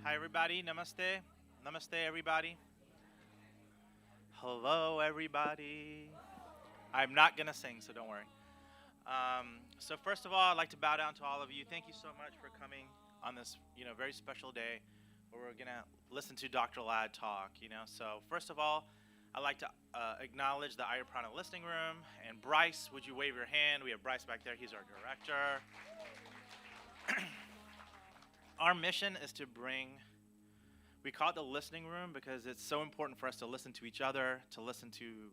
Hi, everybody. Namaste. Namaste, everybody. Hello, everybody. I'm not going to sing, so don't worry. So first of all, I'd like to bow down to all of you. Thank you so much for coming on this, very special day where we're going to listen to Dr. Lad talk, So first of all, I'd like to acknowledge the Ayurveda listening room. And Bryce, would you wave your hand? We have Bryce back there. He's our director. Our mission is to we call it the listening room because it's so important for us to listen to each other, to listen to,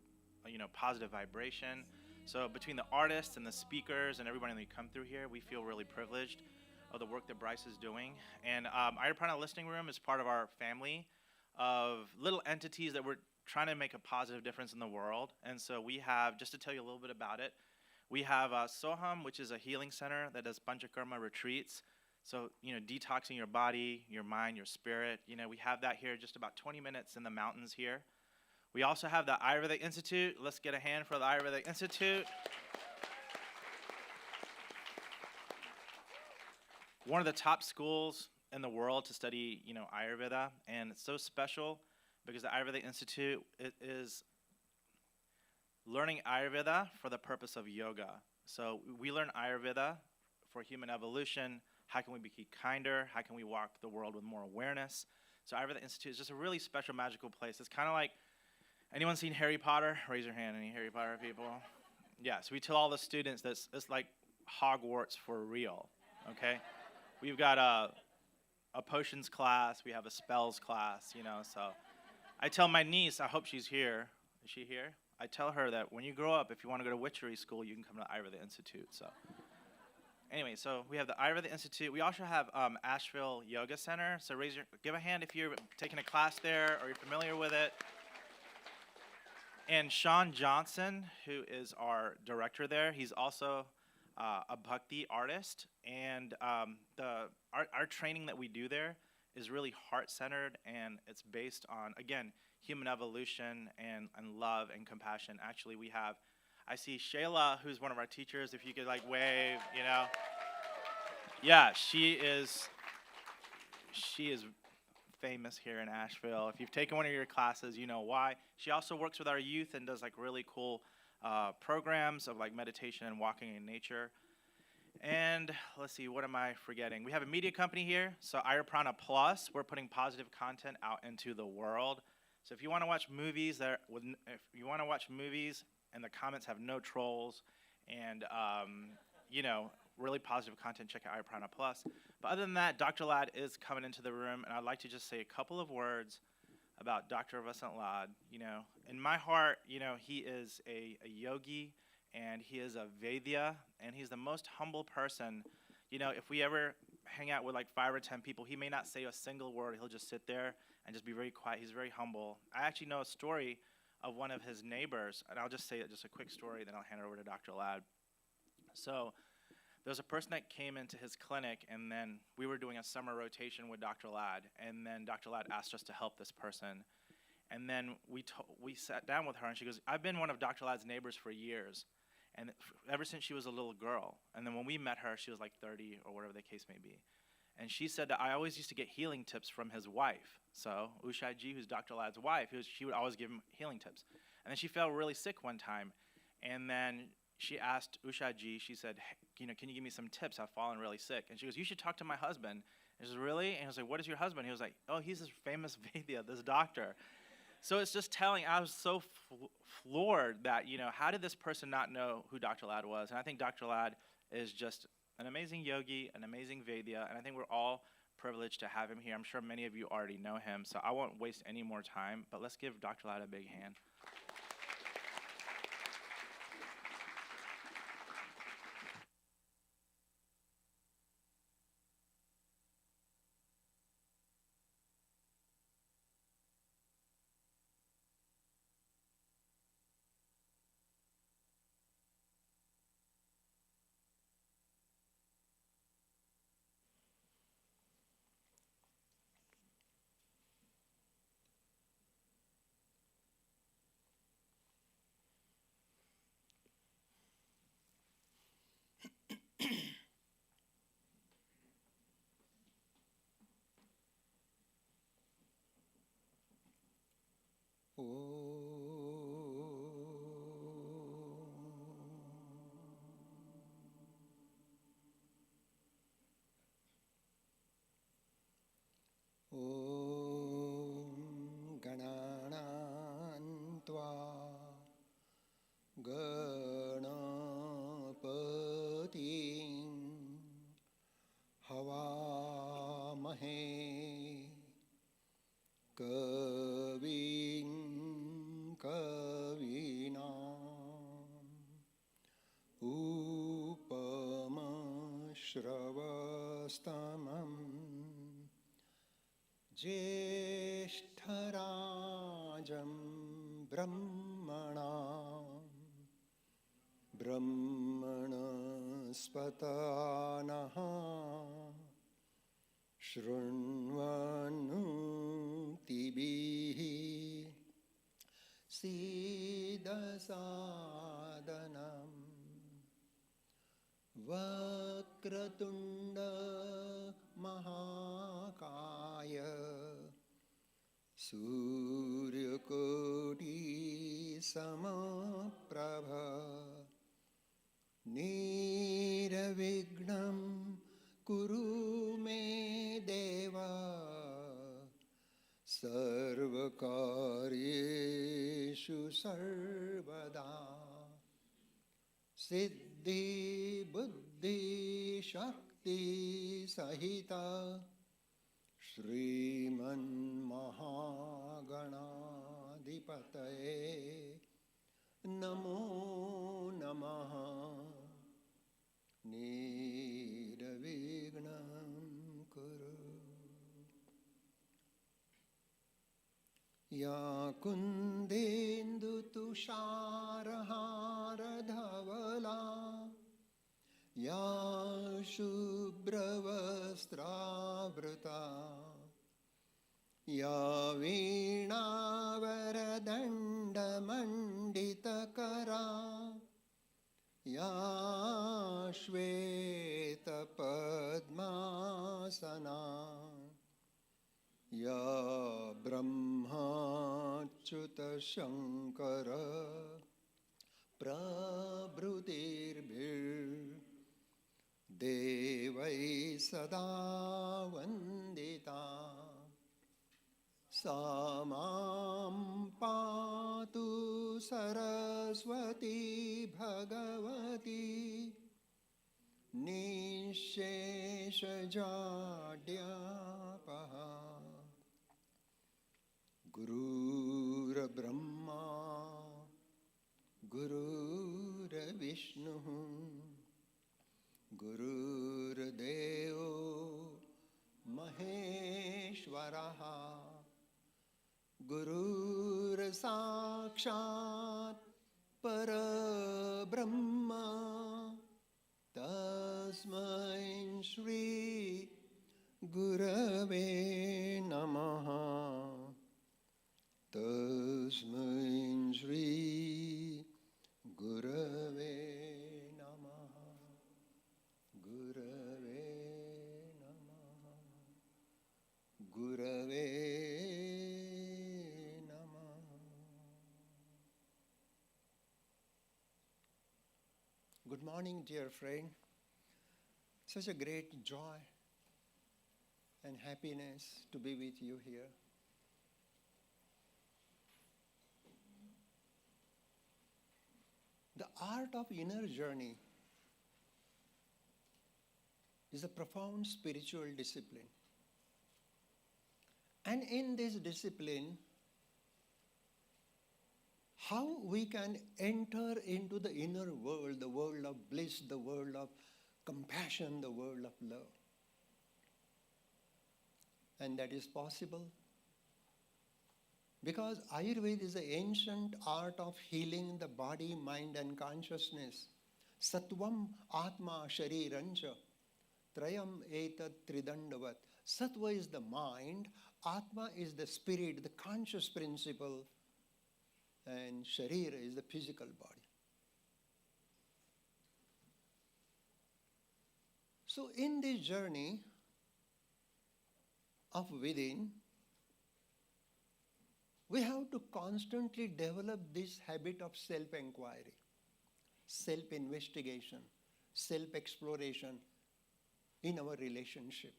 positive vibration. So between the artists and the speakers and everybody that come through here, we feel really privileged of the work that Bryce is doing. And Ayurveda listening room is part of our family of little entities that we're trying to make a positive difference in the world. And so we have, just to tell you a little bit about it, we have Soham, which is a healing center that does Panchakarma retreats. So, detoxing your body, your mind, your spirit. We have that here just about 20 minutes in the mountains here. We also have the Ayurvedic Institute. Let's get a hand for the Ayurvedic Institute. One of the top schools in the world to study, Ayurveda. And it's so special because the Ayurvedic Institute is learning Ayurveda for the purpose of yoga. So we learn Ayurveda for human evolution. How can we be kinder? How can we walk the world with more awareness? So Ayurveda Institute is just a really special, magical place. It's kind of like, anyone seen Harry Potter? Raise your hand, any Harry Potter people? Yeah, so we tell all the students that it's like Hogwarts for real, okay? We've got a potions class. We have a spells class, so I tell my niece, I hope she's here. Is she here? I tell her that when you grow up, if you want to go to witchery school, you can come to the Ayurveda Institute, so. Anyway, so we have the Ayurveda Institute. We also have Asheville Yoga Center. So give a hand if you're taking a class there or you're familiar with it. And Sean Johnson, who is our director there, he's also a bhakti artist. And our training that we do there is really heart-centered, and it's based on, again, human evolution and love and compassion. Actually, I see Shayla, who's one of our teachers, if you could wave, Yeah, she is famous here in Asheville. If you've taken one of your classes, you know why. She also works with our youth and does really cool programs of meditation and walking in nature. And let's see, what am I forgetting? We have a media company here, so Ayurprana Plus. We're putting positive content out into the world. So if you want to watch movies and the comments have no trolls and, really positive content, check out Ayurveda Plus. But other than that, Dr. Lad is coming into the room, and I'd like to just say a couple of words about Dr. Vasant Lad. In my heart, he is a yogi, and he is a Vedya, and he's the most humble person. If we ever hang out with 5 or 10 people, he may not say a single word. He'll just sit there and just be very quiet. He's very humble. I actually know a story of one of his neighbors, and I'll just say just a quick story, then I'll hand it over to Dr. Lad. So there's a person that came into his clinic, and then we were doing a summer rotation with Dr. Lad, and then Dr. Lad asked us to help this person. And then we sat down with her, and she goes, I've been one of Dr. Lad's neighbors for years, and ever since she was a little girl. And then when we met her, she was 30 or whatever the case may be. And she said that I always used to get healing tips from his wife. So Ushaji, who's Dr. Lad's wife, she would always give him healing tips. And then she felt really sick one time. And then she asked Ushaji, she said, hey, can you give me some tips? I've fallen really sick. And she goes, you should talk to my husband. And she goes, really? And he was like, what is your husband? He was like, oh, he's this famous Vedya, this doctor. So it's just telling, I was so floored that, how did this person not know who Dr. Lad was? And I think Dr. Lad is just an amazing yogi, an amazing Vedya, and I think we're all privileged to have him here. I'm sure many of you already know him, so I won't waste any more time, but let's give Dr. Lad a big hand. ॐ गणानां त्वा गणपतिं हवामहे कविं कवीनाम् उपमश्रवस्तमम् ज्येष्ठराजं ब्रह्मणस्पतनः शृण्वन्नोतिभिः सीदसादनम् वक्रतुण्ड महाकाय सूर्यकोटि समप्रभ निर्विघ्नं कुरु मे देव सर्वकार्येषु सर्वदा सिद्धि बुद्धि शक्ति सहिता श्रीमन्महागणाधिपतये नमो नमः निर्विघ्नं कुरु या कुन्देन्दुतुषारहारधवला या शुभ्रवस्त्रावृता या वीणावरदण्डमण्डितकरा या श्वेतपद्मासना या ब्रह्माच्युतशङ्कर प्रभृतिर्भिर्देवैः सदा वन्दिता सा मां पातु सरस्वती भगवती निःशेषजाड्यापहा गुरुर्ब्रह्मा गुरुर्विष्णुः गुरुर्देवो महेश्वरः गुरुर्साक्षात् परब्रह्म तस्मै श्री गुरवे नमः तस्मै श्री गुरवे नमः गुरवे नमः गुरवे Good morning, dear friend. Such a great joy and happiness to be with you here. The art of inner journey is a profound spiritual discipline. And in this discipline, how we can enter into the inner world, the world of bliss, the world of compassion, the world of love. And that is possible because Ayurveda is the ancient art of healing the body, mind and consciousness. Sattvam atma sharirancha trayam etat tridandavat. Sattva is the mind, atma is the spirit, the conscious principle, and sharira is the physical body. So in this journey of within, we have to constantly develop this habit of self-inquiry, self-investigation, self-exploration in our relationship.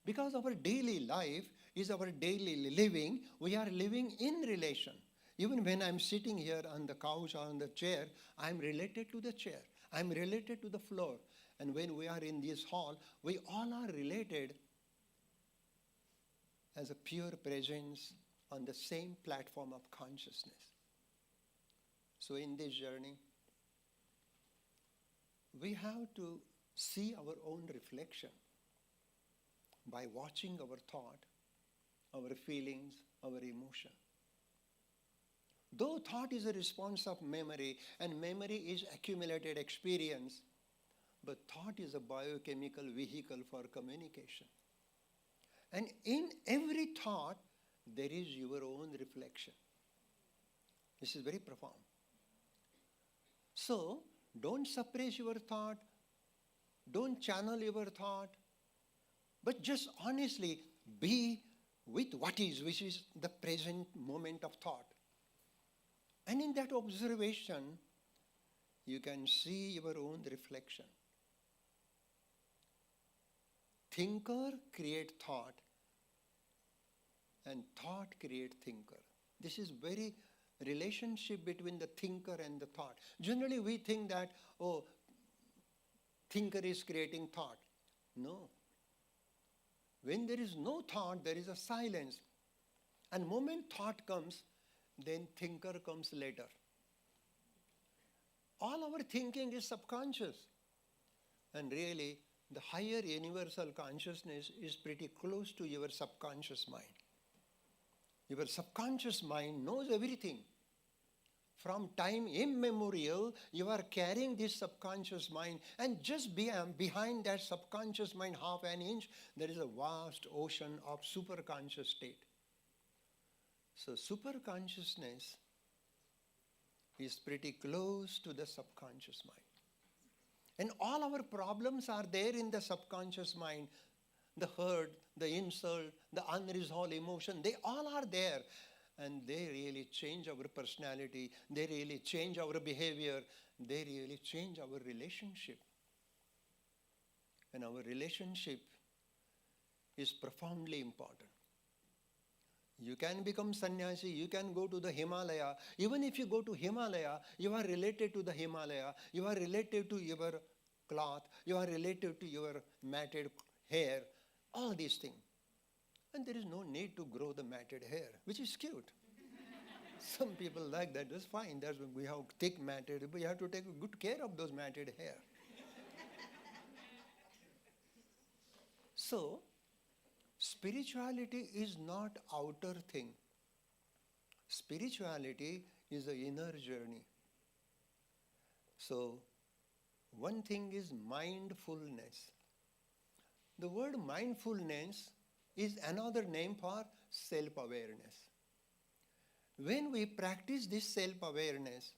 Because our daily life is our daily living, we are living in relation. Even when I'm sitting here on the couch or on the chair, I'm related to the chair. I'm related to the floor. And when we are in this hall, we all are related as a pure presence on the same platform of consciousness. So in this journey, we have to see our own reflection by watching our thought, our feelings, our emotion. Though thought is a response of memory, and memory is accumulated experience, but thought is a biochemical vehicle for communication. And in every thought, there is your own reflection. This is very profound. So, don't suppress your thought, don't channel your thought, but just honestly be with what is, which is the present moment of thought. And in that observation, you can see your own reflection. Thinker create thought, and thought create thinker. This is very relationship between the thinker and the thought. Generally, we think that, oh, thinker is creating thought. No. When there is no thought, there is a silence. And moment thought comes, then thinker comes later. All our thinking is subconscious. And really, the higher universal consciousness is pretty close to your subconscious mind. Your subconscious mind knows everything. From time immemorial, you are carrying this subconscious mind, and just behind that subconscious mind, half an inch, there is a vast ocean of superconscious state. So superconsciousness is pretty close to the subconscious mind. And all our problems are there in the subconscious mind. The hurt, the insult, the unresolved emotion, they all are there. And they really change our personality. They really change our behavior. They really change our relationship. And our relationship is profoundly important. You can become sannyasi, you can go to the Himalaya. Even if you go to Himalaya, you are related to the Himalaya. You are related to your cloth. You are related to your matted hair. All these things. And there is no need to grow the matted hair, which is cute. Some people like that. That's fine. That's when we have thick matted, but you have to take good care of those matted hair. So, spirituality is not outer thing. Spirituality is an inner journey. So, one thing is mindfulness. The word mindfulness is another name for self-awareness. When we practice this self-awareness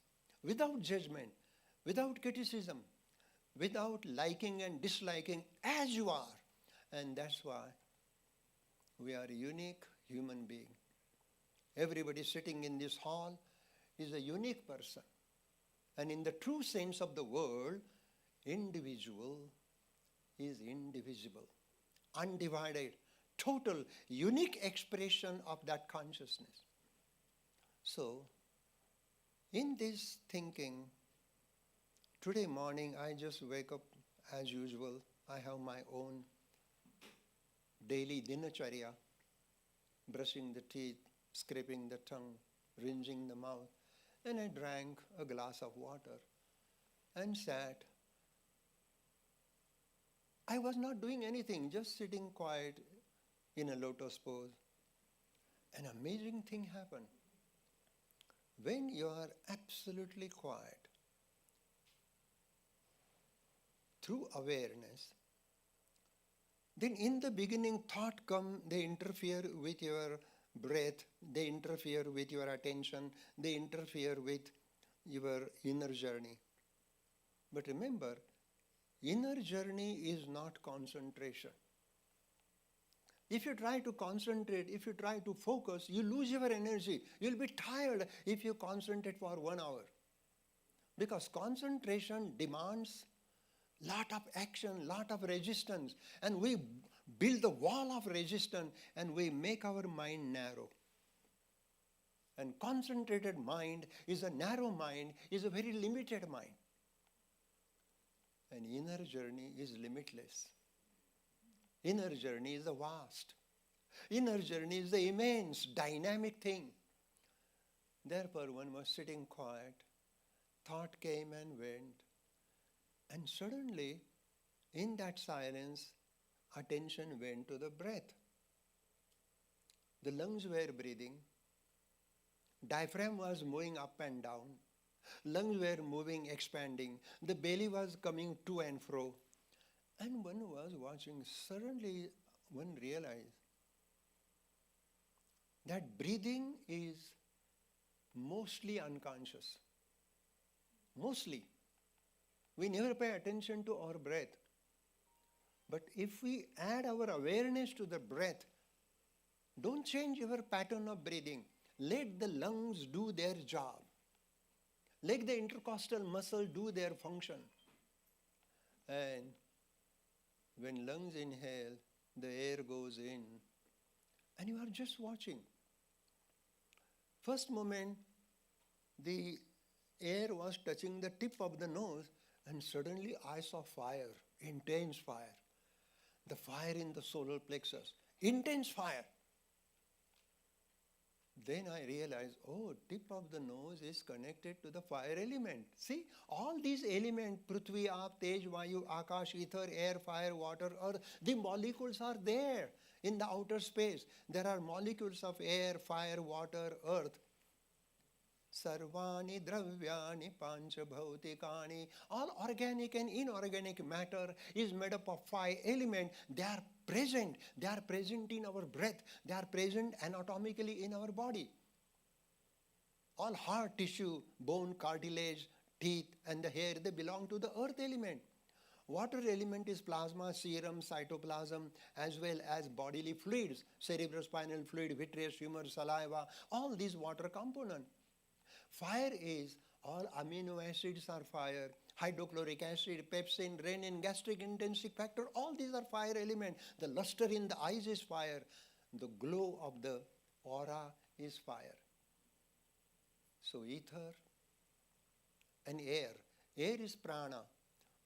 without judgment, without criticism, without liking and disliking, as you are, and that's why we are a unique human being. Everybody sitting in this hall is a unique person. And in the true sense of the word, individual is indivisible, undivided, total, unique expression of that consciousness. So, in this thinking, today morning I just wake up as usual. I have my own daily dinacharya, brushing the teeth, scraping the tongue, rinsing the mouth, and I drank a glass of water and sat. I was not doing anything, just sitting quiet in a lotus pose. An amazing thing happened. When you are absolutely quiet, through awareness, then in the beginning thought come, they interfere with your breath, they interfere with your attention, they interfere with your inner journey. But remember, inner journey is not concentration. If you try to concentrate, if you try to focus, you lose your energy. You'll be tired if you concentrate for 1 hour. Because concentration demands lot of action, lot of resistance. And we build the wall of resistance, and we make our mind narrow. And concentrated mind is a narrow mind, is a very limited mind. And inner journey is limitless. Inner journey is the vast. Inner journey is the immense, dynamic thing. Therefore, one was sitting quiet, thought came and went, and suddenly, in that silence, attention went to the breath. The lungs were breathing, diaphragm was moving up and down, lungs were moving, expanding, the belly was coming to and fro, and one was watching. Suddenly, one realized that breathing is mostly unconscious. Mostly. We never pay attention to our breath. But if we add our awareness to the breath, don't change your pattern of breathing. Let the lungs do their job. Let the intercostal muscle do their function. And when lungs inhale, the air goes in, and you are just watching. First moment, the air was touching the tip of the nose, and suddenly I saw fire, intense fire. The fire in the solar plexus, intense fire. Then I realized, oh, tip of the nose is connected to the fire element. See, all these elements, Prithvi, Aap, Tej, Vayu, Akash, Ether, air, fire, water, earth, the molecules are there in the outer space. There are molecules of air, fire, water, earth. Sarvani dravyani pancha bhautikani. All organic and inorganic matter is made up of 5 elements. They are present. They are present in our breath. They are present anatomically in our body. All hard tissue, bone, cartilage, teeth, and the hair, they belong to the earth element. Water element is plasma, serum, cytoplasm, as well as bodily fluids, cerebrospinal fluid, vitreous, humor, saliva, all these water components. Fire is all amino acids are fire, hydrochloric acid, pepsin, renin, gastric intrinsic factor, all these are fire elements. The luster in the eyes is fire. The glow of the aura is fire. So ether and air. Air is prana.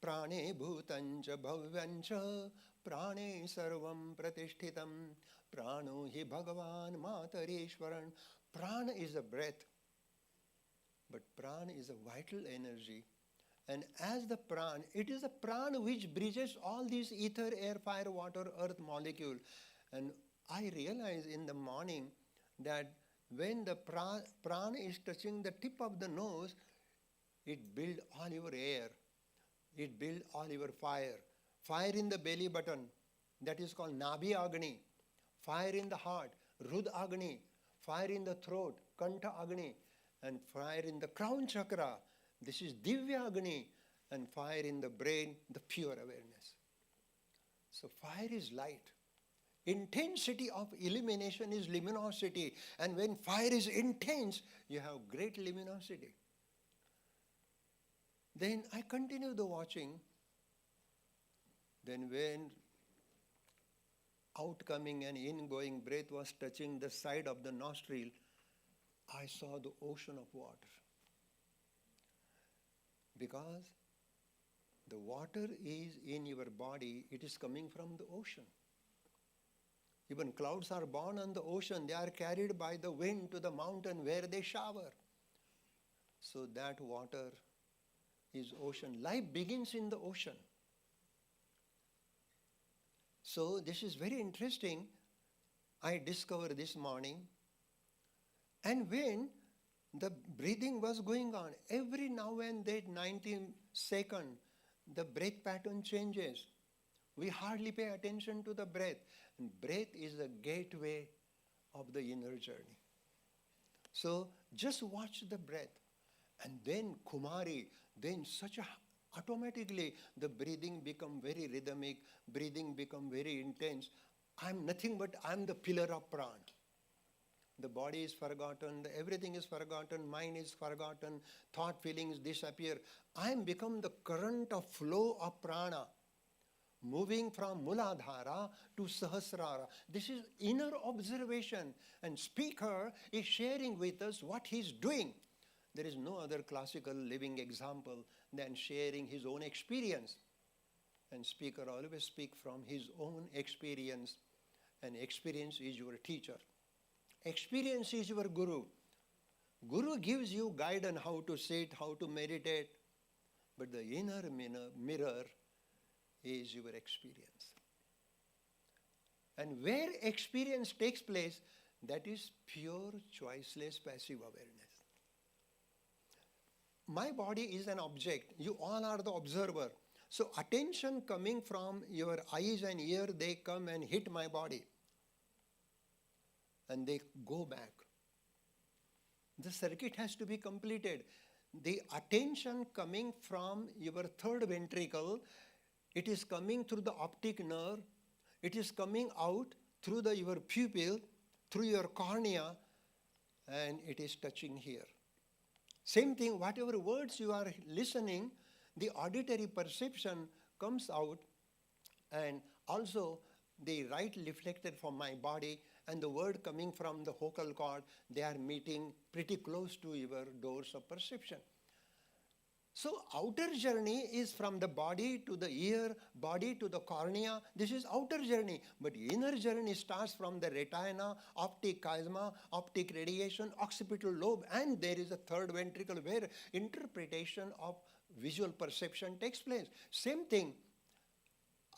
Prane bhutancha bhavyancha prane sarvam pratishtitam prano hi bhagavan matarishwaran. Prana is the breath. But prana is a vital energy. And as the prana, it is the prana which bridges all these ether, air, fire, water, earth molecule. And I realize in the morning that when the prana is touching the tip of the nose, it builds all your air. It builds all your fire. Fire in the belly button, that is called Nabi Agni. Fire in the heart, Rud Agni. Fire in the throat, Kantha Agni. And fire in the crown chakra, this is Divya Agni, and fire in the brain, the pure awareness. So fire is light. Intensity of illumination is luminosity, and when fire is intense, you have great luminosity. Then I continue the watching. Then when outcoming and ingoing breath was touching the side of the nostril, I saw the ocean of water. Because the water is in your body, it is coming from the ocean. Even clouds are born on the ocean. They are carried by the wind to the mountain where they shower. So that water is ocean. Life begins in the ocean. So this is very interesting. I discovered this morning. And when the breathing was going on, every now and then, 90 seconds, the breath pattern changes. We hardly pay attention to the breath. And breath is the gateway of the inner journey. So just watch the breath. And then Kumari, then automatically the breathing become very rhythmic, breathing become very intense. I'm nothing but I'm the pillar of prana. The body is forgotten, everything is forgotten, mind is forgotten, thought, feelings disappear. I am become the current of flow of prana, moving from Muladhara to Sahasrara. This is inner observation, and speaker is sharing with us what he's doing. There is no other classical living example than sharing his own experience. And speaker always speak from his own experience, and experience is your teacher. Experience is your guru. Guru gives you guidance how to sit, how to meditate, but the inner mirror is your experience. And where experience takes place, that is pure, choiceless, passive awareness. My body is an object. You all are the observer. So attention coming from your eyes and ear, they come and hit my body. And they go back. The circuit has to be completed. The attention coming from your third ventricle, it is coming through the optic nerve, it is coming out through your pupil, through your cornea, and it is touching here. Same thing, whatever words you are listening, the auditory perception comes out, and also the light reflected from my body and the word coming from the vocal cord, they are meeting pretty close to your doors of perception. So outer journey is from the body to the ear, body to the cornea. This is outer journey. But inner journey starts from the retina, optic chiasma, optic radiation, occipital lobe, and there is a third ventricle where interpretation of visual perception takes place. Same thing,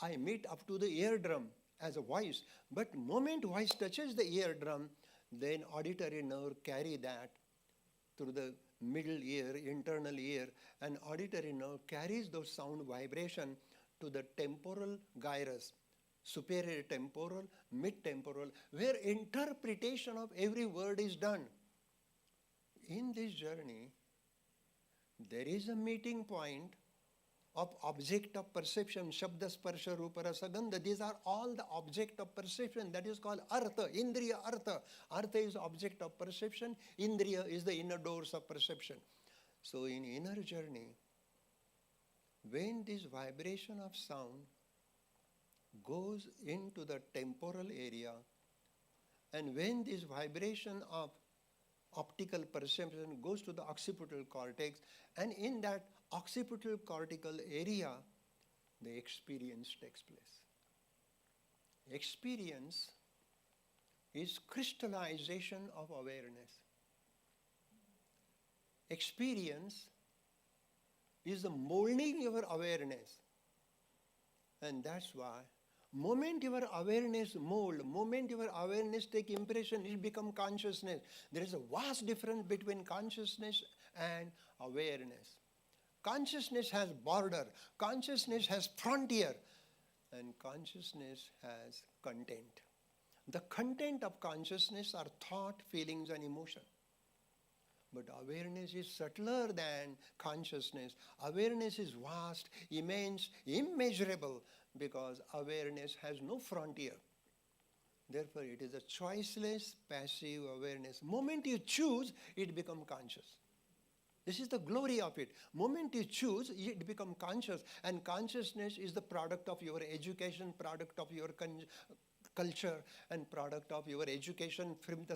I meet up to the eardrum as a voice, but moment voice touches the eardrum, then auditory nerve carry that through the middle ear, internal ear, and auditory nerve carries those sound vibration to the temporal gyrus, superior temporal, mid-temporal, where interpretation of every word is done. In this journey, there is a meeting point of object of perception, Shabda, Sparsha, Rupa, Rasa, Gandha. These are all the object of perception. That is called Artha, Indriya Artha. Artha is object of perception. Indriya is the inner doors of perception. So in inner journey, when this vibration of sound goes into the temporal area, and when this vibration of optical perception goes to the occipital cortex, and in that occipital cortical area, the experience takes place. Experience is crystallization of awareness. Experience is the molding your awareness. And that's why moment your awareness mold, moment your awareness take impression, it become consciousness. There is a vast difference between consciousness and awareness. Consciousness has border, consciousness has frontier, and consciousness has content. The content of consciousness are thought, feelings, and emotion. But awareness is subtler than consciousness. Awareness is vast, immense, immeasurable, because awareness has no frontier. Therefore, it is a choiceless, passive awareness. Moment you choose, it becomes conscious. This is the glory of it. Moment you choose, it becomes conscious. And consciousness is the product of your education, product of your culture, and product of your education from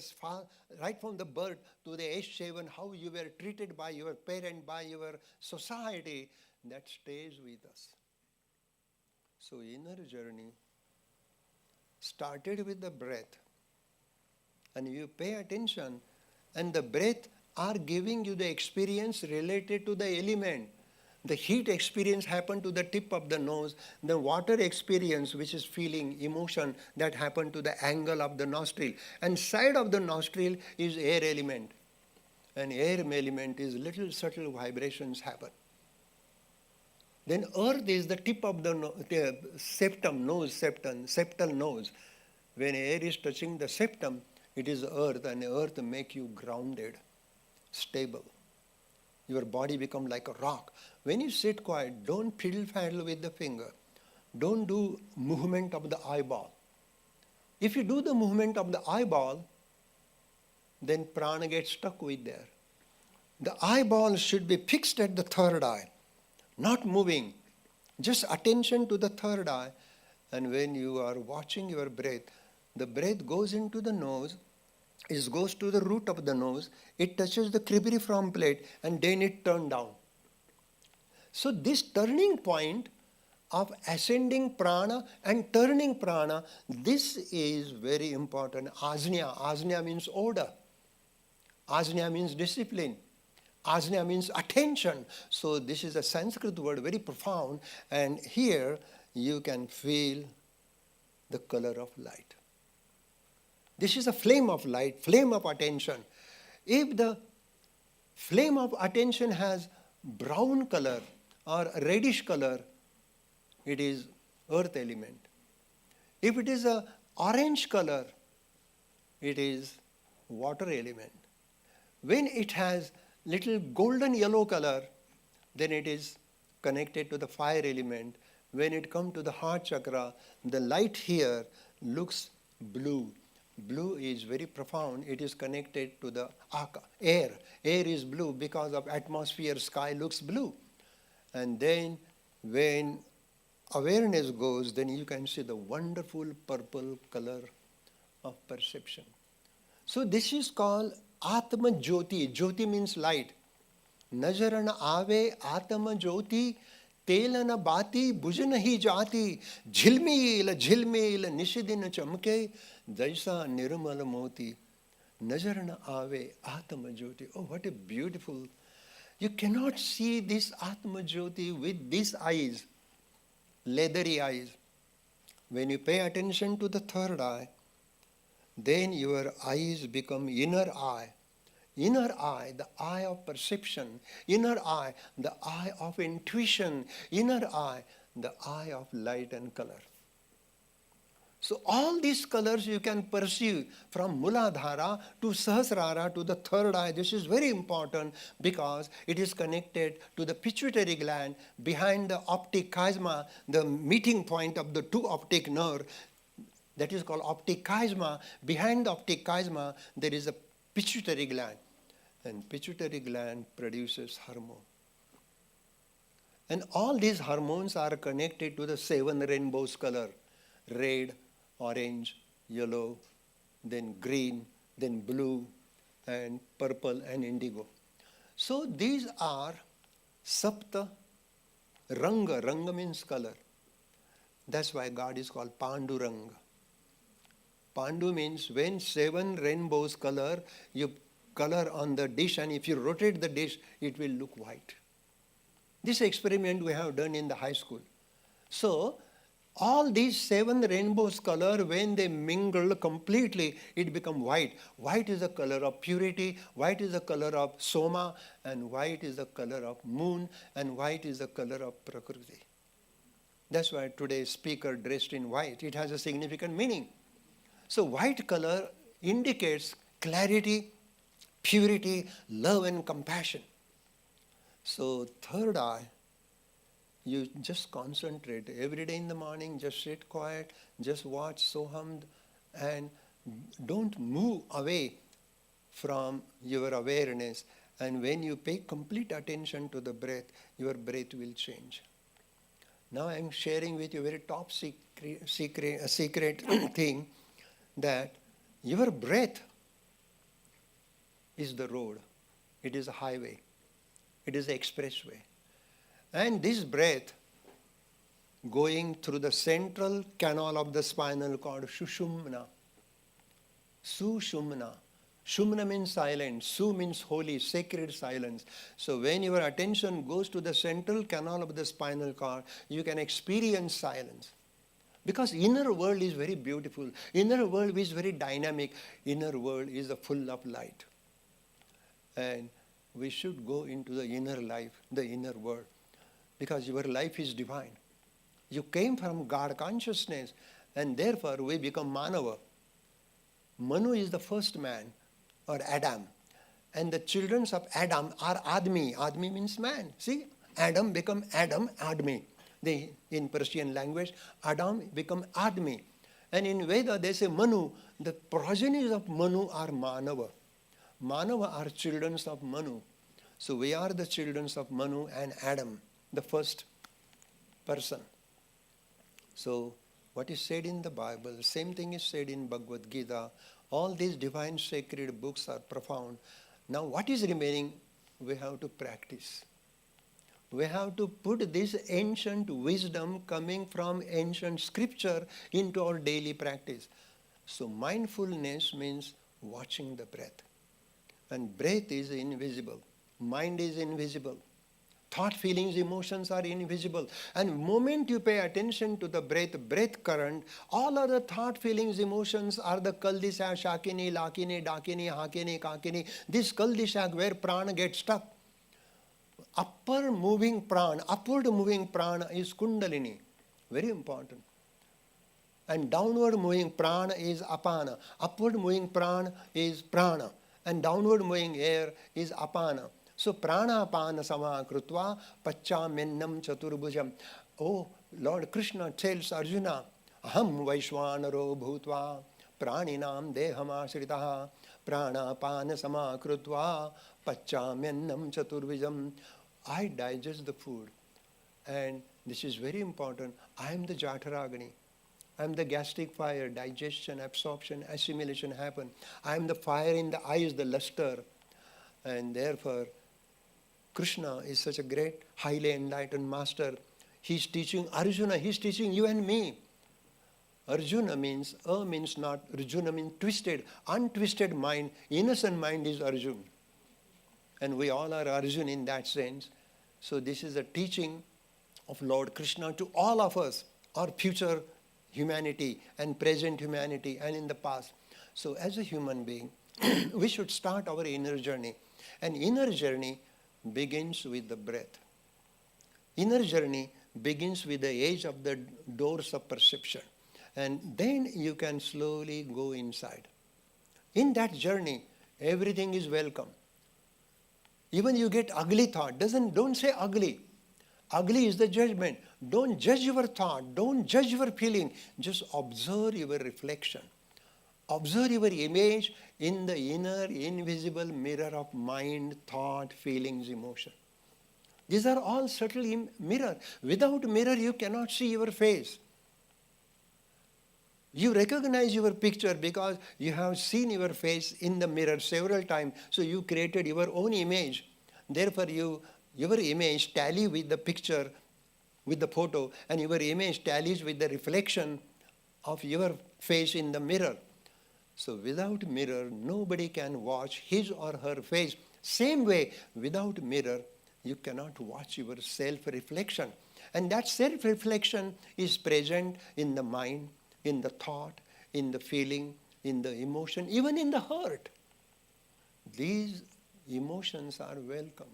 right from the birth to the age 7, how you were treated by your parent, by your society, that stays with us. So inner journey started with the breath. And you pay attention, and the breath are giving you the experience related to the element. The heat experience happened to the tip of the nose. The water experience, which is feeling, emotion, that happened to the angle of the nostril. And side of the nostril is air element. And air element is little subtle vibrations happen. Then earth is the tip of the septum, nose, septal nose. When air is touching the septum, it is earth, and earth make you grounded, stable. Your body becomes like a rock. When you sit quiet, don't fiddle-faddle with the finger. Don't do movement of the eyeball. If you do the movement of the eyeball, then prana gets stuck with there. The eyeball should be fixed at the third eye, not moving. Just attention to the third eye. And when you are watching your breath, the breath goes into the nose, it goes to the root of the nose, it touches the cribriform plate, and then it turns down. So this turning point of ascending prana and turning prana, this is very important. Ajna. Ajna means order. Ajna means discipline. Ajna means attention. So this is a Sanskrit word, very profound. And here you can feel the color of light. This is a flame of light, flame of attention. If the flame of attention has brown color or reddish color, it is earth element. If it is a orange color, it is water element. When it has little golden yellow color, then it is connected to the fire element. When it comes to the heart chakra, the light here looks blue. Blue is very profound. It is connected to the air. Air is blue because of atmosphere, sky looks blue. And then when awareness goes, then you can see the wonderful purple color of perception. So this is called Atma Jyoti. Jyoti means light. Najarana ave Atma Jyoti, telana bati bujana hi jati, jhilmil jhilmil nishidin chamke, jaisa nirmal moti. Najarana ave Atma Jyoti. Oh, what a beautiful. You cannot see this Atma Jyoti with these eyes, leathery eyes. When you pay attention to the third eye, then your eyes become inner eye. Inner eye, the eye of perception. Inner eye, the eye of intuition. Inner eye, the eye of light and color. So all these colors you can perceive from Muladhara to Sahasrara to the third eye. This is very important because it is connected to the pituitary gland behind the optic chiasma, the meeting point of the two optic nerve. That is called optic chiasma. Behind the optic chiasma, there is a pituitary gland. And pituitary gland produces hormone. And all these hormones are connected to the 7 rainbows color. Red, orange, yellow, then green, then blue, and purple and indigo. So these are Sapta Ranga. Ranga means color. That's why God is called Panduranga. Pandu means when 7 rainbows color, you color on the dish, and if you rotate the dish, it will look white. This experiment we have done in the high school. So all these 7 rainbows color, when they mingle completely, it becomes white. White is the color of purity, white is the color of Soma, and white is the color of moon, and white is the color of Prakriti. That's why today's speaker dressed in white. It has a significant meaning. So white color indicates clarity, purity, love and compassion. So third eye, you just concentrate. Every day in the morning, just sit quiet, just watch Soham, and don't move away from your awareness. And when you pay complete attention to the breath, your breath will change. Now I'm sharing with you a very top secret thing, that your breath is the road. It is a highway. It is an expressway. And this breath going through the central canal of the spinal cord, Sushumna. Sushumna. Shumna means silent. Su means holy, sacred silence. So when your attention goes to the central canal of the spinal cord, you can experience silence. Because inner world is very beautiful. Inner world is very dynamic. Inner world is full of light. And we should go into the inner life, the inner world. Because your life is divine. You came from God consciousness, and therefore we become Manava. Manu is the first man, or Adam. And the children of Adam are Admi. Admi means man. See, Adam become Adam, Admi. In Persian language, Adam become Admi. And in Veda, they say Manu. The progenies of Manu are Manava. Manava are children of Manu. So we are the children of Manu and Adam, the first. person. So, what is said in the Bible, same thing is said in Bhagavad Gita. All these divine sacred books are profound. Now, what is remaining? We have to practice. We have to put this ancient wisdom coming from ancient scripture into our daily practice. So, mindfulness means watching the breath. And breath is invisible. Mind is invisible. Thought, feelings, emotions are invisible. And moment you pay attention to the breath current, all other thought, feelings, emotions are the cul-de-sac, shakini, lakini, dakini, hakini, kakini. This cul-de-sac where prana gets stuck. Upward moving prana is kundalini. Very important. And downward moving prana is apana. Upward moving prana is prana. And downward moving air is apana. So prana apana samakrutva pacchamennam chaturbhujam. Oh, Lord Krishna tells Arjuna, aham vaishwanaro bhutva praninam deham ashritaha prana apana samakrutva pacchamennam chaturbhujam. I digest the food. And this is very important. I am the Jataragni. I am the gastric fire, digestion, absorption, assimilation happen. I am the fire in the eyes, the luster. And therefore, Krishna is such a great, highly enlightened master. He's teaching Arjuna, he's teaching you and me. Arjuna means not, Arjuna means twisted, untwisted mind, innocent mind is Arjuna. And we all are Arjuna in that sense. So this is a teaching of Lord Krishna to all of us, our future humanity and present humanity and in the past. So as a human being, we should start our inner journey. And inner journey begins with the breath. Inner journey begins with the age of the doors of perception. And then you can slowly go inside. In that journey, everything is welcome. Even you get ugly thought, don't say ugly. Ugly is the judgment. Don't judge your thought. Don't judge your feeling. Just observe your reflection. Observe your image in the inner invisible mirror of mind, thought, feelings, emotion. These are all subtle mirror. Without mirror, you cannot see your face. You recognize your picture because you have seen your face in the mirror several times. So you created your own image. Therefore, your image tallies with the picture, with the photo, and your image tallies with the reflection of your face in the mirror. So without mirror, nobody can watch his or her face. Same way, without mirror, you cannot watch your self-reflection. And that self-reflection is present in the mind, in the thought, in the feeling, in the emotion, even in the heart. These emotions are welcome.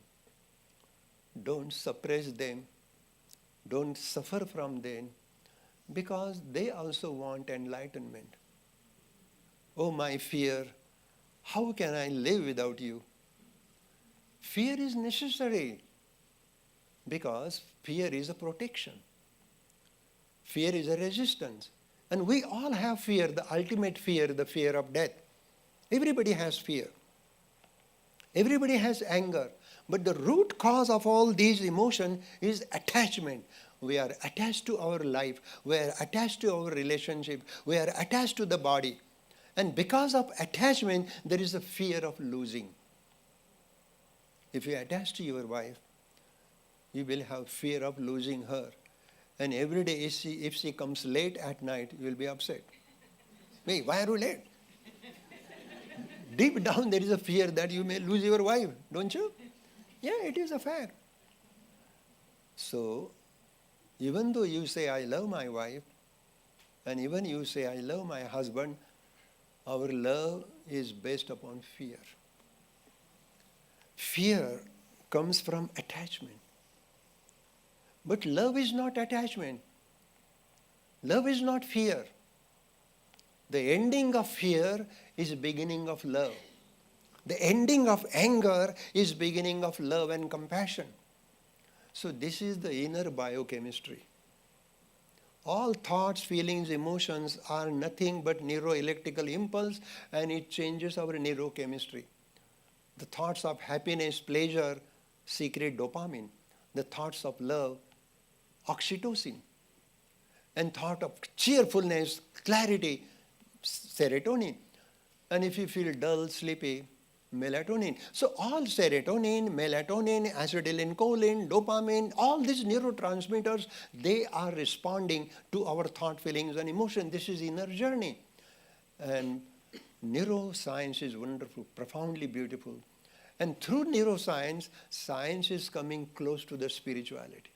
Don't suppress them. Don't suffer from them, because they also want enlightenment. Oh, my fear, how can I live without you? Fear is necessary because fear is a protection. Fear is a resistance. And we all have fear, the ultimate fear, the fear of death. Everybody has fear. Everybody has anger. But the root cause of all these emotions is attachment. We are attached to our life. We are attached to our relationship. We are attached to the body. And because of attachment, there is a fear of losing. If you attach to your wife, you will have fear of losing her. And every day, if she comes late at night, you will be upset. Hey, why are you late? Deep down, there is a fear that you may lose your wife, don't you? Yeah, it is a fact. So, even though you say, I love my wife, and even you say, I love my husband, our love is based upon fear. Fear comes from attachment. But love is not attachment. Love is not fear. The ending of fear is beginning of love. The ending of anger is beginning of love and compassion. So this is the inner biochemistry. All thoughts, feelings, emotions are nothing but neuroelectrical impulse, and it changes our neurochemistry. The thoughts of happiness, pleasure secrete dopamine. The thoughts of love oxytocin. And thought of cheerfulness, clarity, serotonin. And if you feel dull, sleepy, melatonin. So all serotonin, melatonin, acetylcholine, dopamine, all these neurotransmitters, they are responding to our thought, feelings, and emotion. This is inner journey. And neuroscience is wonderful, profoundly beautiful. And through neuroscience, science is coming close to the spirituality.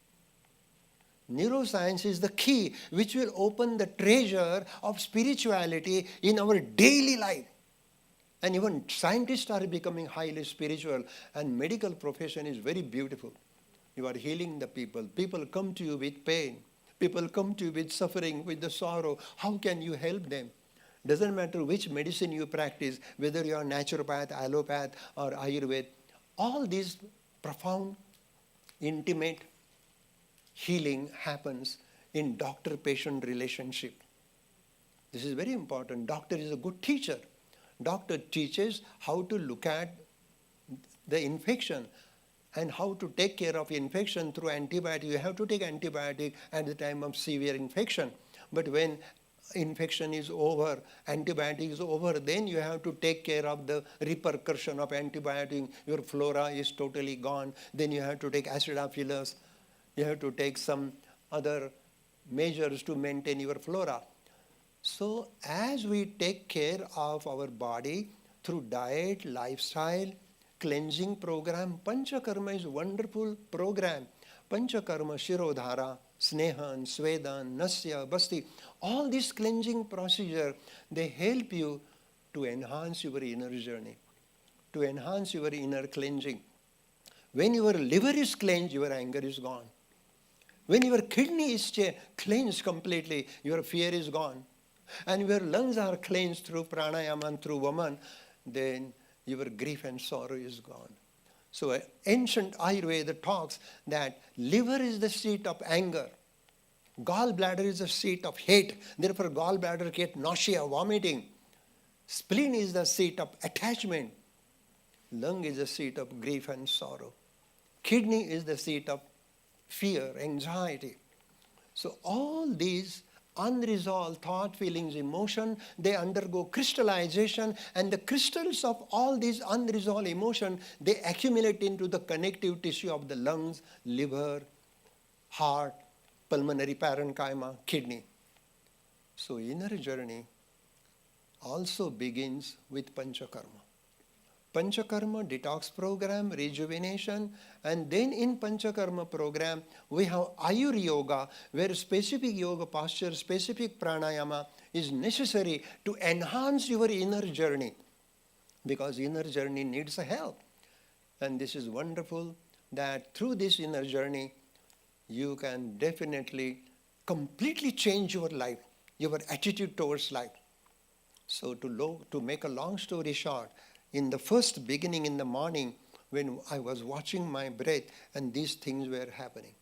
Neuroscience is the key which will open the treasure of spirituality in our daily life. And even scientists are becoming highly spiritual, and medical profession is very beautiful. You are healing the people. People come to you with pain. People come to you with suffering, with the sorrow. How can you help them? Doesn't matter which medicine you practice, whether you are naturopath, allopath, or Ayurveda. All these profound, intimate healing happens in doctor-patient relationship. This is very important. Doctor is a good teacher. Doctor teaches how to look at the infection and how to take care of infection through antibiotic. You have to take antibiotic at the time of severe infection. But when infection is over, antibiotic is over, then you have to take care of the repercussion of antibiotic. Your flora is totally gone. Then you have to take acidophilus. You have to take some other measures to maintain your flora. So as we take care of our body through diet, lifestyle, cleansing program, Panchakarma is a wonderful program. Panchakarma, Shirodhara, Snehan, Svedan, Nasya, Basti, all these cleansing procedure, they help you to enhance your inner journey, to enhance your inner cleansing. When your liver is cleansed, your anger is gone. When your kidney is cleansed completely, your fear is gone. And your lungs are cleansed through pranayama and through Vaman, then your grief and sorrow is gone. So ancient Ayurveda talks that liver is the seat of anger. Gallbladder is the seat of hate. Therefore, gallbladder get nausea, vomiting. Spleen is the seat of attachment. Lung is the seat of grief and sorrow. Kidney is the seat of fear, anxiety. So all these unresolved thought, feelings, emotion, they undergo crystallization, and the crystals of all these unresolved emotion, they accumulate into the connective tissue of the lungs, liver, heart, pulmonary parenchyma, kidney. So inner journey also begins with Panchakarma. Panchakarma, detox program, rejuvenation, and then in Panchakarma program, we have Ayur Yoga, where specific yoga posture, specific pranayama is necessary to enhance your inner journey, because inner journey needs help. And this is wonderful that through this inner journey, you can definitely completely change your life, your attitude towards life. So to make a long story short, in the first beginning in the morning, when I was watching my breath and these things were happening.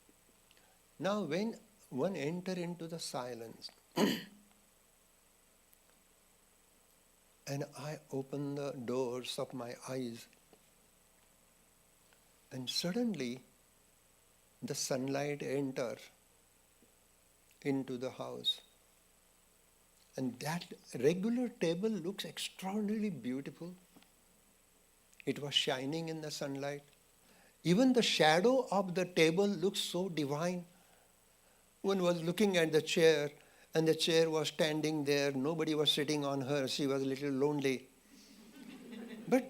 Now when one enters into the silence and I open the doors of my eyes, and suddenly the sunlight enters into the house. And that regular table looks extraordinarily beautiful. It was shining in the sunlight. Even the shadow of the table looks so divine. One was looking at the chair, and the chair was standing there. Nobody was sitting on her. She was a little lonely. But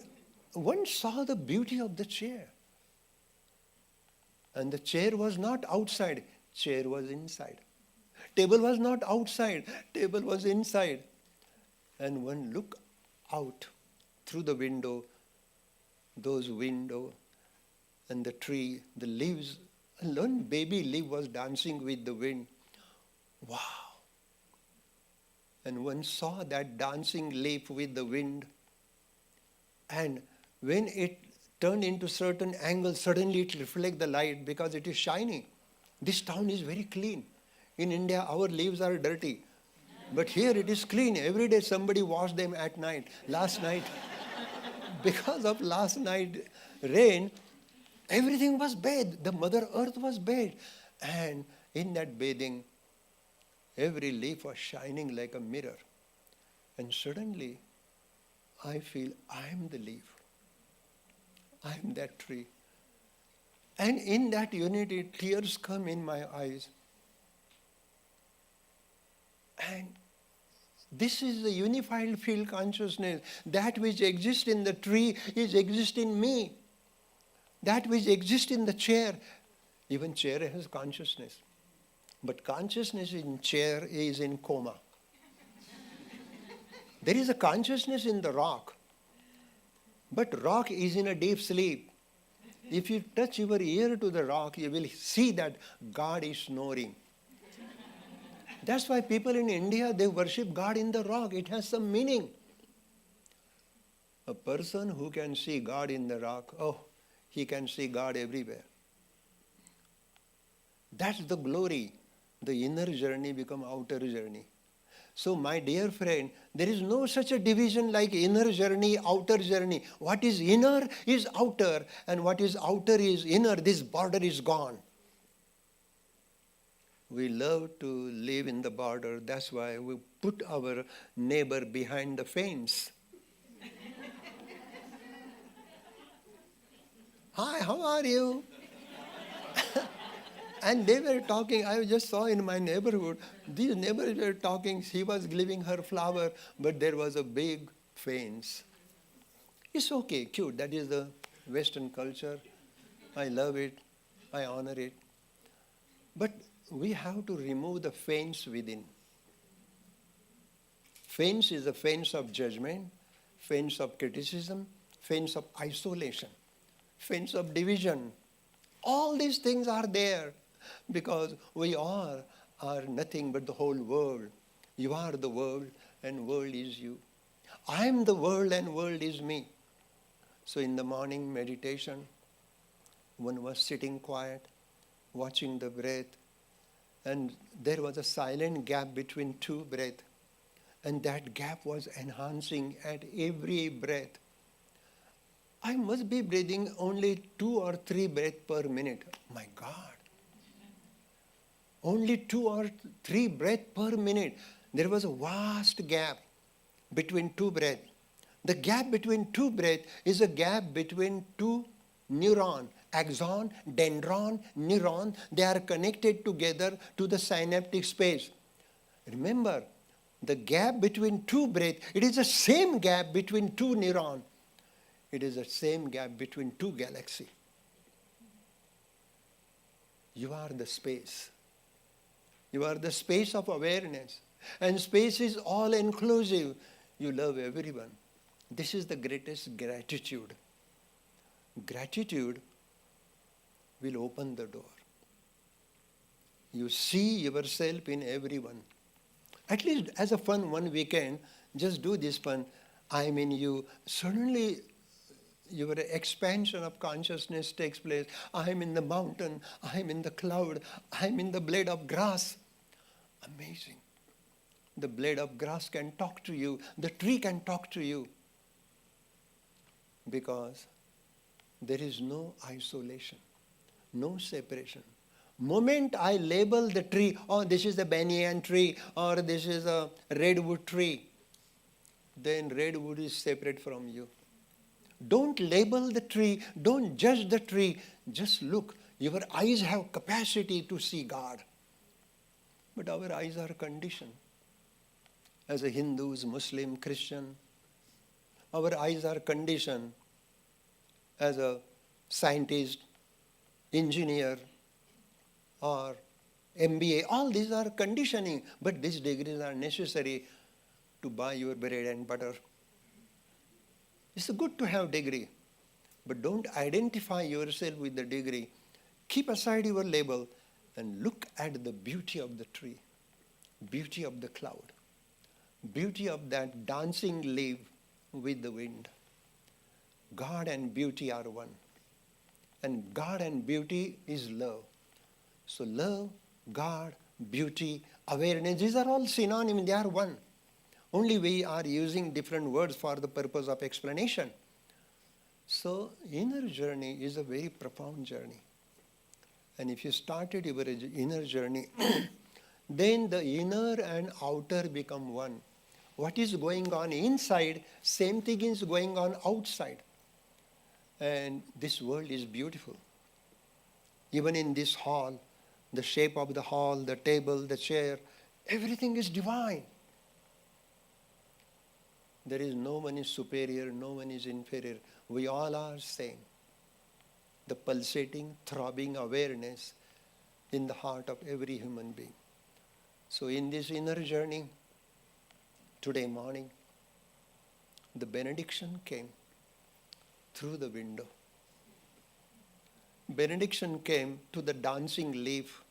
one saw the beauty of the chair. And the chair was not outside. Chair was inside. Table was not outside. Table was inside. And one looked out through the window, those window and the tree, the leaves, and one baby leaf was dancing with the wind. Wow. And one saw that dancing leaf with the wind. And when it turned into certain angle, suddenly it reflects the light because it is shining. This town is very clean. In India, our leaves are dirty. But here it is clean. Every day somebody washed them at night. Last night, because of last night rain, everything was bathed. The Mother Earth was bathed. And In that bathing, every leaf was shining like a mirror. And suddenly, I feel I am the leaf. I am that tree. And in that unity, tears come in my eyes. And this is the unified field consciousness. That which exists in the tree is exists in me. That which exists in the chair, even chair has consciousness. But consciousness in chair is in coma. There is a consciousness in the rock. But rock is in a deep sleep. If you touch your ear to the rock, you will see that God is snoring. That's why people in India, they worship God in the rock. It has some meaning. A person who can see God in the rock, oh, he can see God everywhere. That's the glory. The inner journey become outer journey. So my dear friend, there is no such a division like inner journey, outer journey. What is inner is outer, and what is outer is inner. This border is gone. We love to live in the border. That's why we put our neighbor behind the fence. Hi, how are you? And they were talking, I just saw in my neighborhood, these neighbors were talking, she was giving her flower, but there was a big fence. It's okay, cute, that is the Western culture. I love it, I honor it. But we have to remove the fence within. Fence is a fence of judgment, fence of criticism, fence of isolation, fence of division. All these things are there. Because we all are nothing but the whole world. You are the world and world is you. I am the world and world is me. So in the morning meditation, one was sitting quiet, watching the breath, and there was a silent gap between two breaths. And that gap was enhancing at every breath. I must be breathing only 2 or 3 breaths per minute. My God. Only 2 or 3 breaths per minute. There was a vast gap between 2 breaths. The gap between 2 breaths is a gap between 2 neurons. Axon, dendron, neuron, they are connected together to the synaptic space. Remember, the gap between 2 breaths, it is the same gap between 2 neurons. It is the same gap between 2 galaxies. You are the space. You are the space of awareness. And space is all inclusive. You love everyone. This is the greatest gratitude. Gratitude will open the door. You see yourself in everyone. At least as a fun one weekend, just do this fun. I am in you. Suddenly, your expansion of consciousness takes place. I am in the mountain. I am in the cloud. I am in the blade of grass. Amazing. The blade of grass can talk to you. The tree can talk to you. Because there is no isolation, no separation. Moment I label the tree, oh, this is a banyan tree, or this is a redwood tree, then redwood is separate from you. Don't label the tree, don't judge the tree, just look. Your eyes have capacity to see God. But our eyes are conditioned. As a Hindus, Muslim, Christian, our eyes are conditioned. As a scientist, engineer, or MBA, all these are conditioning, but these degrees are necessary to buy your bread and butter. It's good to have degree, but don't identify yourself with the degree. Keep aside your label and look at the beauty of the tree, beauty of the cloud, beauty of that dancing leaf with the wind. God and beauty are one. And God and beauty is love. So love, God, beauty, awareness, these are all synonyms, they are one. Only we are using different words for the purpose of explanation. So inner journey is a very profound journey. And if you started your inner journey, then the inner and outer become one. What is going on inside, same thing is going on outside. And this world is beautiful. Even in this hall, the shape of the hall, the table, the chair, everything is divine. There is no one is superior, no one is inferior. We all are same. The pulsating, throbbing awareness in the heart of every human being. So in this inner journey, today morning, the benediction came through the window. Benediction came to the dancing leaf,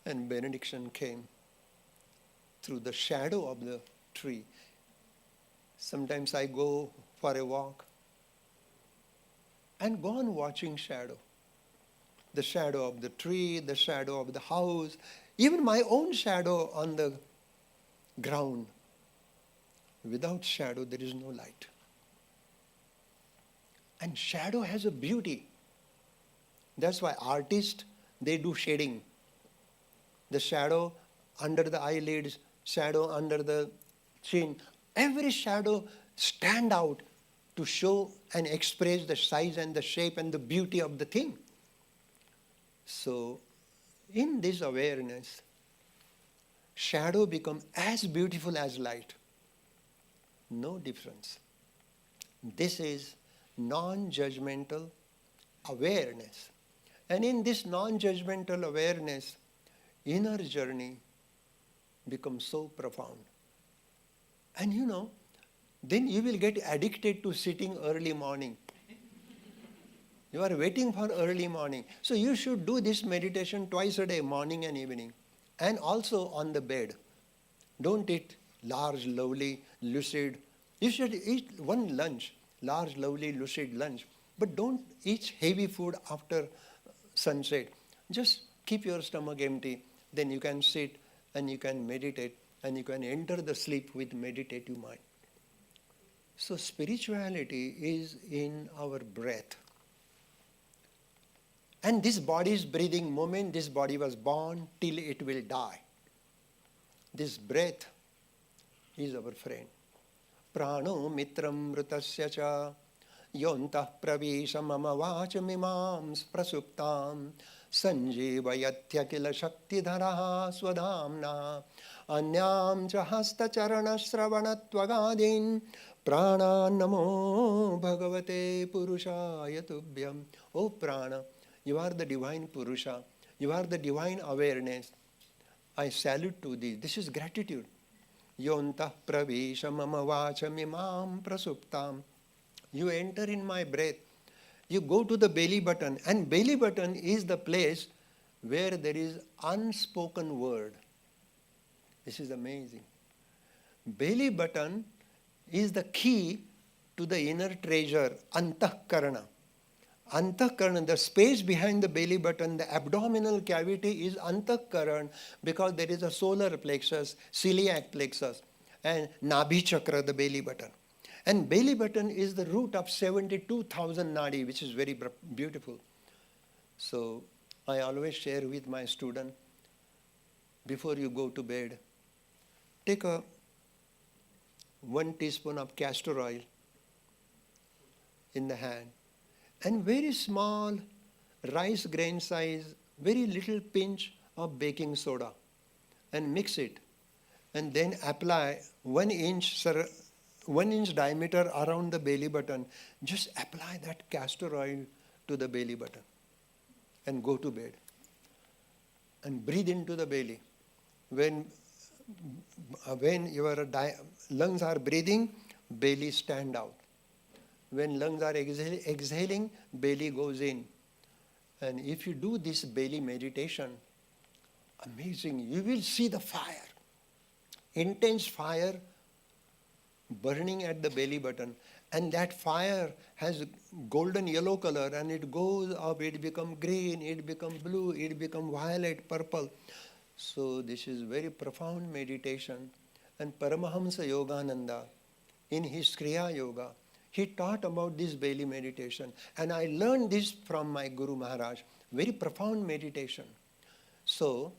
and benediction came through the shadow of the tree. Sometimes I go for a walk and go on watching shadow. The shadow of the tree, the shadow of the house, even my own shadow on the ground. Without shadow, there is no light. And shadow has a beauty. That's why artists, they do shading. The shadow under the eyelids, shadow under the chin. Every shadow stand out to show and express the size and the shape and the beauty of the thing. So, in this awareness, shadow becomes as beautiful as light. No difference. This is non-judgmental awareness. And in this non-judgmental awareness, inner journey becomes so profound. And then you will get addicted to sitting early morning. You are waiting for early morning. So you should do this meditation twice a day, morning and evening. And also on the bed. Don't eat large, lovely, lucid. You should eat one lunch, large, lovely, lucid lunch. But don't eat heavy food after sunset. Just keep your stomach empty. Then you can sit and you can meditate and you can enter the sleep with meditative mind. So spirituality is in our breath. And this body is breathing moment this body was born till it will die. This breath is our friend. Prano mitram mrutasya cha yontah pravisha mama vachamimam prasuptam sanjeevayathya kila shaktidharaha swadhamna anyam cha hastacharana shravanatvagadim prana namo bhagavate purushaya tubhyam. O prana, you are the divine Purusha. You are the divine awareness. I salute to thee. This is gratitude. Yontah pravisha mama vachamimam prasuptam. You enter in my breath. You go to the belly button. And belly button is the place where there is unspoken word. This is amazing. Belly button is the key to the inner treasure, antahkarana. Antahkarana, the space behind the belly button, the abdominal cavity is antahkarana because there is a solar plexus, celiac plexus, and Nabi chakra, the belly button. And belly button is the root of 72,000 nadi, which is very beautiful. So I always share with my student, before you go to bed, take 1 teaspoon of castor oil in the hand and very small rice grain size, very little pinch of baking soda and mix it. And then apply 1 inch diameter around the belly button. Just apply that castor oil to the belly button and go to bed. And breathe into the belly. When your lungs are breathing, belly stand out. When lungs are exhaling, belly goes in. And if you do this belly meditation, amazing, you will see the fire. Intense fire burning at the belly button. And that fire has golden yellow color and it goes up, it becomes green, it becomes blue, it becomes violet, purple. So this is very profound meditation. And Paramahamsa Yogananda, in his Kriya Yoga, he taught about this belly meditation. And I learned this from my Guru Maharaj. very profound meditation. So,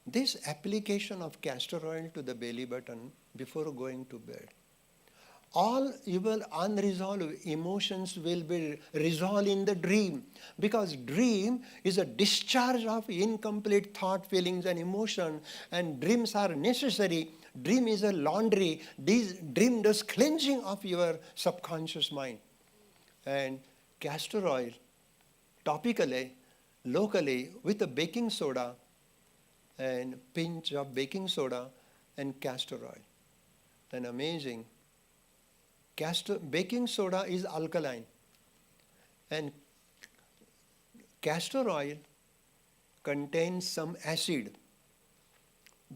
this application of castor oil to the belly button before going to bed, all your unresolved emotions will be resolved in the dream, because dream is a discharge of incomplete thought, feelings and emotion, and dreams are necessary. Dream is a laundry. Dream does cleansing of your subconscious mind. And castor oil, topically, locally, with a baking soda and pinch of baking soda and castor oil. And amazing. Baking soda is alkaline, and castor oil contains some acid.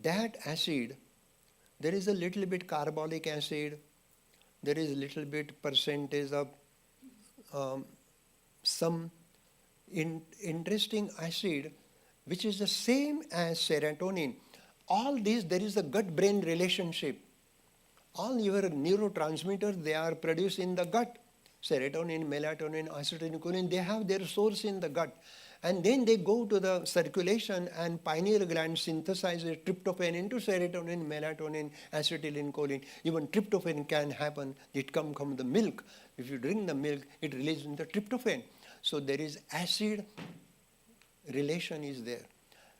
That acid, there is a little bit carbolic acid, there is a little bit percentage of some interesting acid, which is the same as serotonin. All these, there is a gut-brain relationship. All your neurotransmitters, they are produced in the gut. Serotonin, melatonin, acetylcholine, they have their source in the gut. And then they go to the circulation, and pineal gland synthesizes tryptophan into serotonin, melatonin, acetylcholine. Even tryptophan can happen. It comes from the milk. If you drink the milk, it releases the tryptophan. So there is acid relation is there.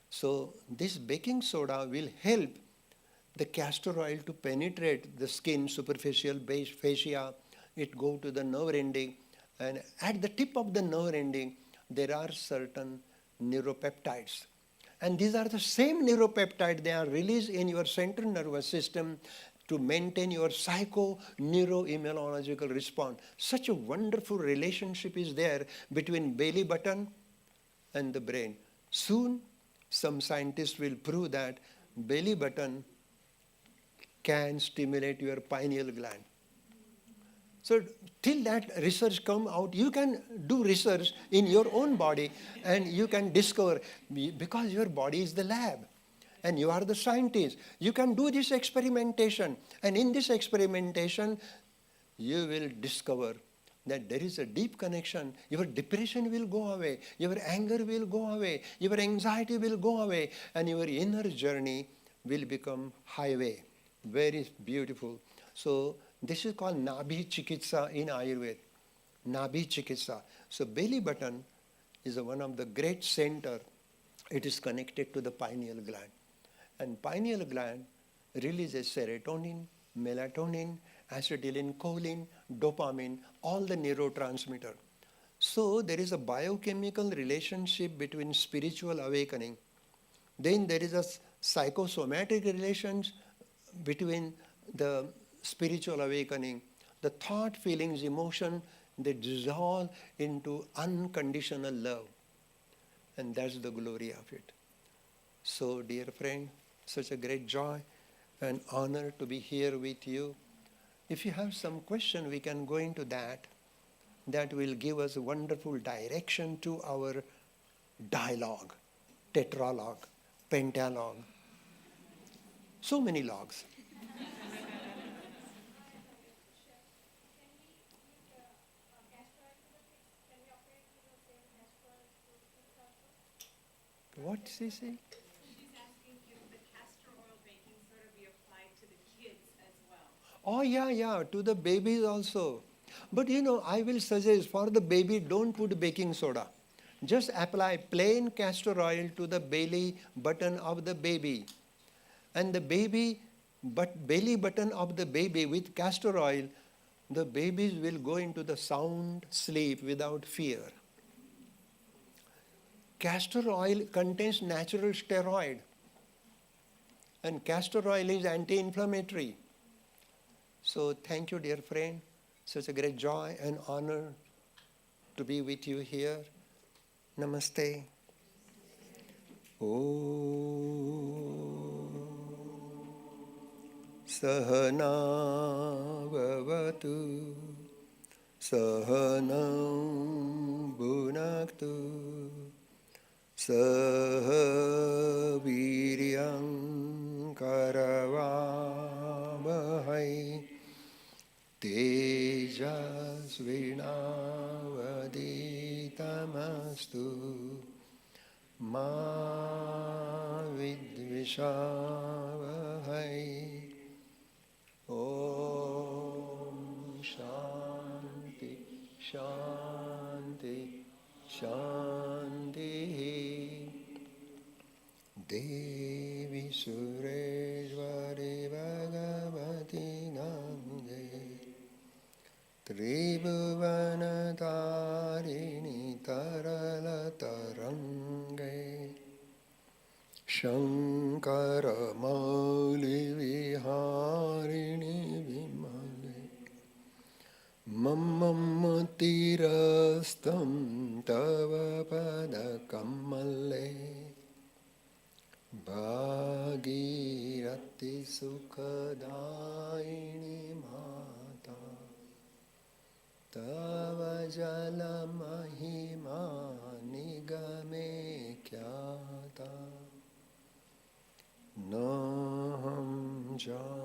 So this baking soda will help the castor oil to penetrate the skin, superficial, base, fascia. It go to the nerve ending, and at the tip of the nerve ending, there are certain neuropeptides. And these are the same neuropeptides, they are released in your central nervous system to maintain your psycho-neuroimmunological response. Such a wonderful relationship is there between belly button and the brain. Soon, some scientists will prove that belly button can stimulate your pineal gland. So till that research come out, you can do research in your own body, and you can discover, because your body is the lab and you are the scientist. You can do this experimentation, and in this experimentation, you will discover that there is a deep connection. Your depression will go away, your anger will go away, your anxiety will go away, and your inner journey will become highway. Very beautiful. So this is called Nabi Chikitsa in Ayurveda. Nabi Chikitsa. So belly button is one of the great center. It is connected to the pineal gland. And pineal gland releases serotonin, melatonin, acetylcholine, dopamine, all the neurotransmitter. So there is a biochemical relationship between spiritual awakening. Then there is a psychosomatic relations between the spiritual awakening. The thought, feelings, emotion, they dissolve into unconditional love. And that's the glory of it. So, dear friend, such a great joy and honor to be here with you. If you have some question, we can go into that. That will give us a wonderful direction to our dialogue, tetralogue, pentalogue. So many logs. What is he saying? She's asking if the castor oil baking soda be applied to the kids as well. Oh, yeah, to the babies also. But I will suggest for the baby, don't put baking soda. Just apply plain castor oil to the belly button of the baby. And the belly button of the baby with castor oil, the babies will go into the sound sleep without fear. Castor oil contains natural steroid, and castor oil is anti-inflammatory. So thank you, dear friend. Such a great joy and honor to be with you here. Namaste. Sahana bhavatu, sahanam bhunaktu, saha viryam karavamahai, tejasvinavadita namastu ma vidvishavahai. Om Shanti Shanti Shanti. Devi Sureshwari Bhagavati Gange Tribhuvanatarini Taralatarange Shankara Mauli Viharini Vimale Mammatirastam Tava Padakamale Bhagirati Sukhadaini Mata Tava Jala Mahima Nigame Kyata Naham Jana